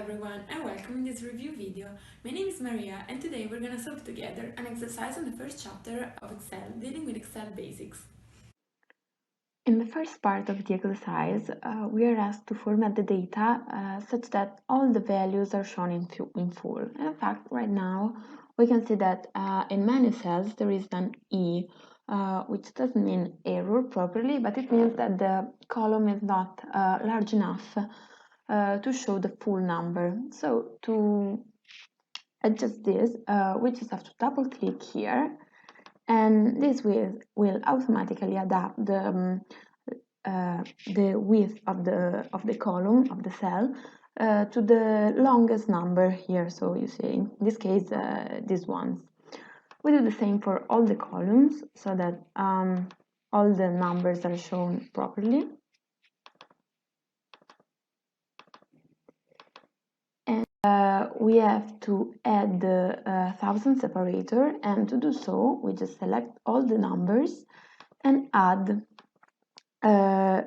everyone and welcome in this review video. My name is Maria and today we're gonna solve together an exercise on the first chapter of Excel dealing with Excel basics. In the first part of the exercise, we are asked to format the data such that all the values are shown in full. And in fact, right now we can see that in many cells there is an E, which doesn't mean error properly, but it means that the column is not large enough to show the full number. So to adjust this, we just have to double click here, and this will automatically adapt the width of the column of the cell to the longest number here. So you see, in this case, these ones. We do the same for all the columns so that all the numbers are shown properly. We have to add the 1000 separator, and to do so we just select all the numbers and add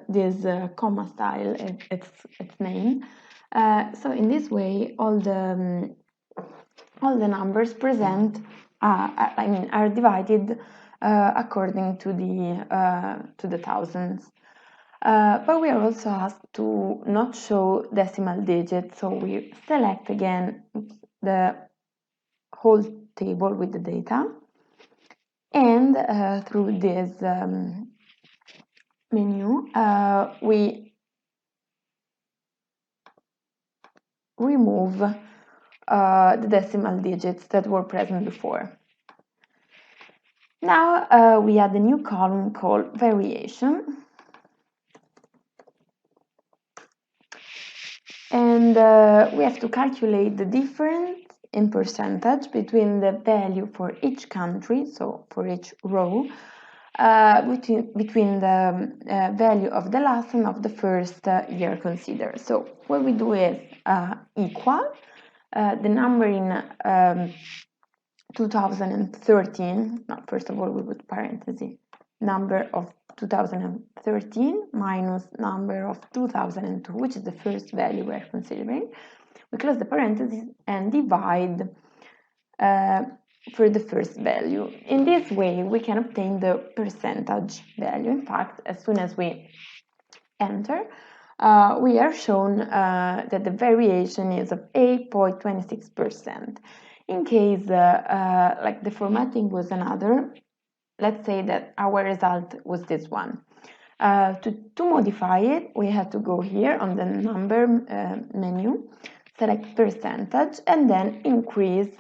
this comma style, its name. So in this way all the numbers present are divided according to the thousands. But we are also asked to not show decimal digits, so we select again the whole table with the data, and through this menu we remove the decimal digits that were present before. Now we add a new column called variation. And we have to calculate the difference in percentage between the value for each country, so for each row, between the value of the last and of the first year considered. So what we do is equal the number in 2013. Now, first of all, we put parenthesis, number of 2013 minus number of 2002, which is the first value we're considering. We close the parentheses and divide for the first value. In this way, we can obtain the percentage value. In fact, as soon as we enter, we are shown that the variation is of 8.26%. In case like the formatting was another, let's say that our result was this one. To modify it, we have to go here on the number menu, select percentage, and then increase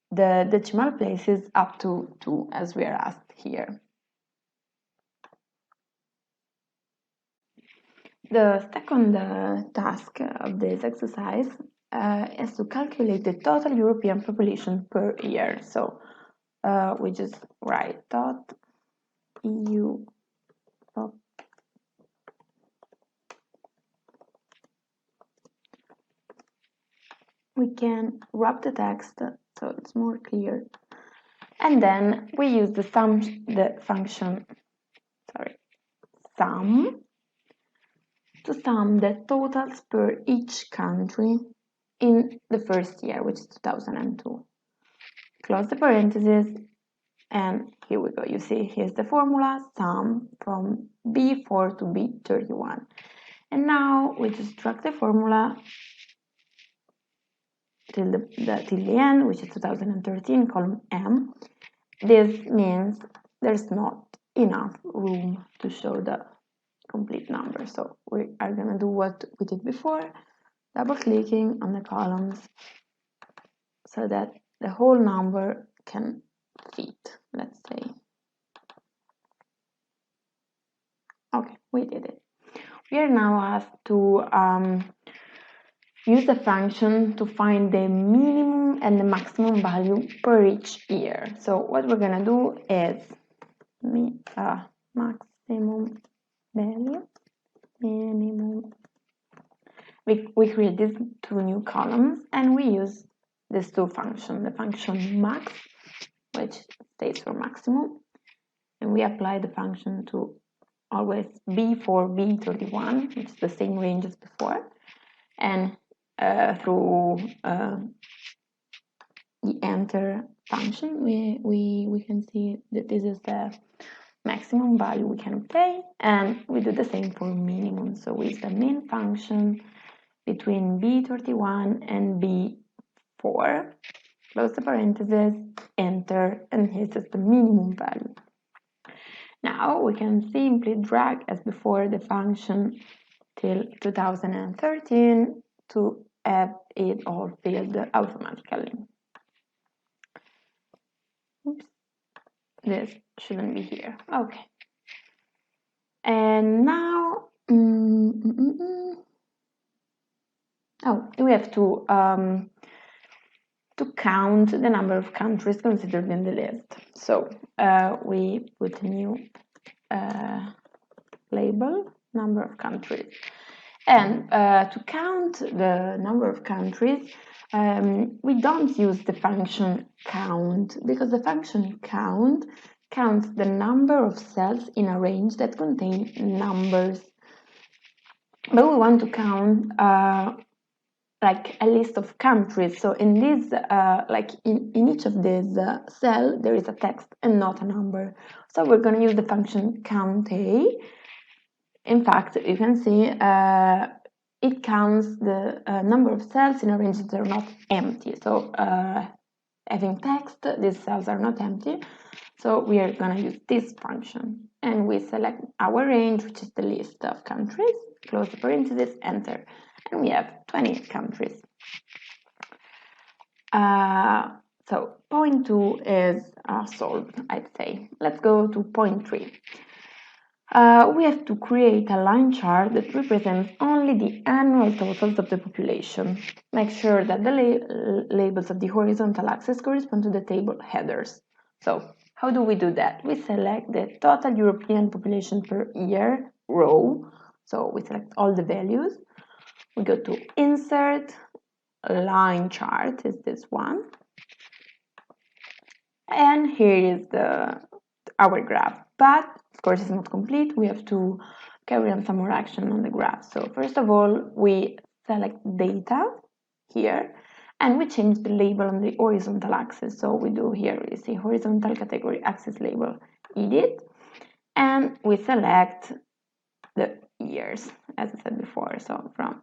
the decimal places up to 2, as we are asked here. The second task of this exercise is to calculate the total European population per year. So we just write .eu. We can wrap the text so it's more clear, and then we use the function sum to sum the totals per each country in the first year, which is 2002. Close the parentheses, and here we go. You see, here's the formula, sum from B4 to B31. And now we just drag the formula till the end, which is 2013, column M. This means there's not enough room to show the complete number. So we are going to do what we did before, double clicking on the columns so that the whole number can fit, let's say. Okay, we did it. We are now asked to use the function to find the minimum and the maximum value per each year. So what we're going to do is maximum value, minimum. We create these two new columns, and we use these two functions, the function max, which stays for maximum, and we apply the function to always B4, B31, which is the same range as before, and through the enter function, we can see that this is the maximum value we can obtain, and we do the same for minimum. So it's the min function between B31 and B4, close the parentheses, enter, and this is the minimum value. Now we can simply drag, as before, the function till 2013 to have it all filled automatically. Oops. This shouldn't be here. Okay. And now, oh, we have to count the number of countries considered in the list. So we put a new label, number of countries. And to count the number of countries, we don't use the function count, because the function count counts the number of cells in a range that contain numbers. But we want to count like a list of countries. So in this, like in each of these cells, there is a text and not a number. So we're going to use the function count a. In fact, you can see it counts the number of cells in a range that are not empty. So having text, these cells are not empty. So we are going to use this function. And we select our range, which is the list of countries, close the parentheses, enter. And we have 20 countries. So point 2 is solved, I'd say. Let's go to point 3. We have to create a line chart that represents only the annual totals of the population. Make sure that the labels of the horizontal axis correspond to the table headers. So how do we do that? We select the total European population per year row. So we select all the values. We go to Insert, Line Chart is this one. And here is our graph. But of course, it's not complete. We have to carry on some more action on the graph. So first of all, we select data here, and we change the label on the horizontal axis. So we do here, you see horizontal category axis label, edit, and we select the years, as I said before, so from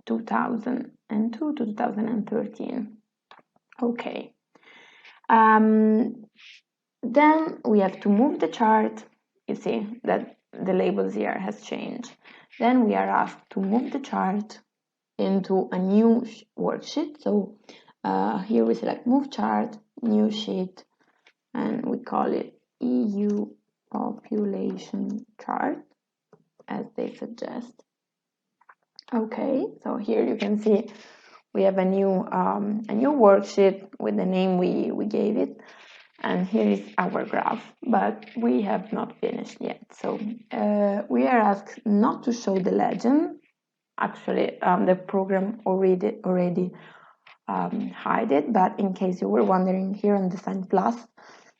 2002 to 2013. Okay. Then we have to move the chart. You see that the labels here has changed. Then we are asked to move the chart into a new worksheet. So here we select Move Chart, New Sheet, and we call it EU Population Chart, as they suggest. Okay, so here you can see we have a new worksheet with the name we gave it. And here is our graph, but we have not finished yet. So we are asked not to show the legend. Actually, the program already hide it, but in case you were wondering, here on Design Plus,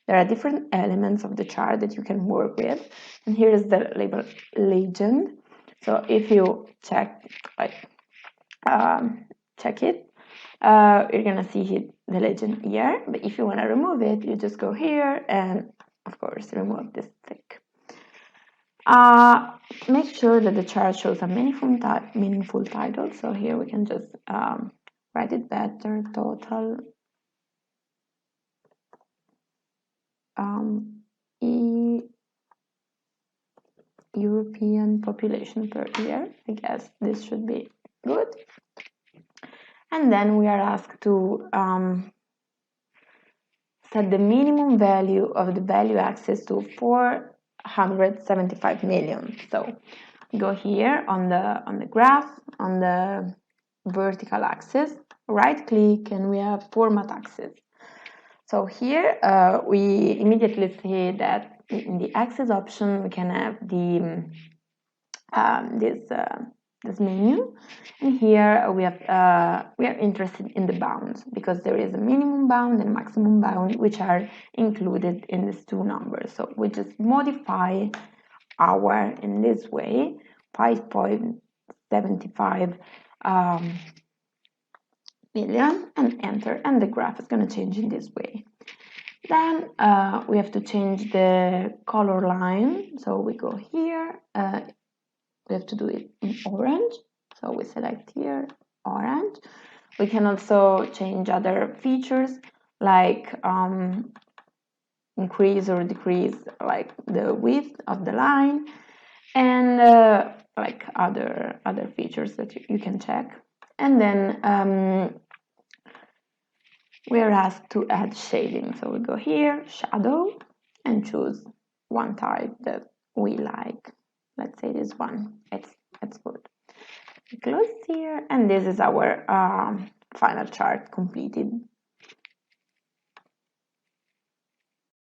there are different elements of the chart that you can work with. And here is the label legend. So if you check it, you're gonna see the legend here, but if you want to remove it, you just go here and of course remove this tick. Make sure that the chart shows a meaningful title. So here we can just write it better, total European population per year. I guess this should be good. And then we are asked to set the minimum value of the value axis to 475 million. So we go here on the graph, on the vertical axis, right click, and we have Format Axis. So here we immediately see that in the axis option we can have the this menu, and here we are interested in the bounds, because there is a minimum bound and maximum bound which are included in these two numbers. So we just modify our, in this way, 5.75 billion, and enter, and the graph is going to change in this way. Then we have to change the color line, so we go here, we have to do it in orange, so we select here orange. We can also change other features like increase or decrease like the width of the line, and like other features that you can check. And then we are asked to add shading, so we go here, shadow, and choose one type that we like. Let's say this one. It's good. We close here, and this is our final chart completed.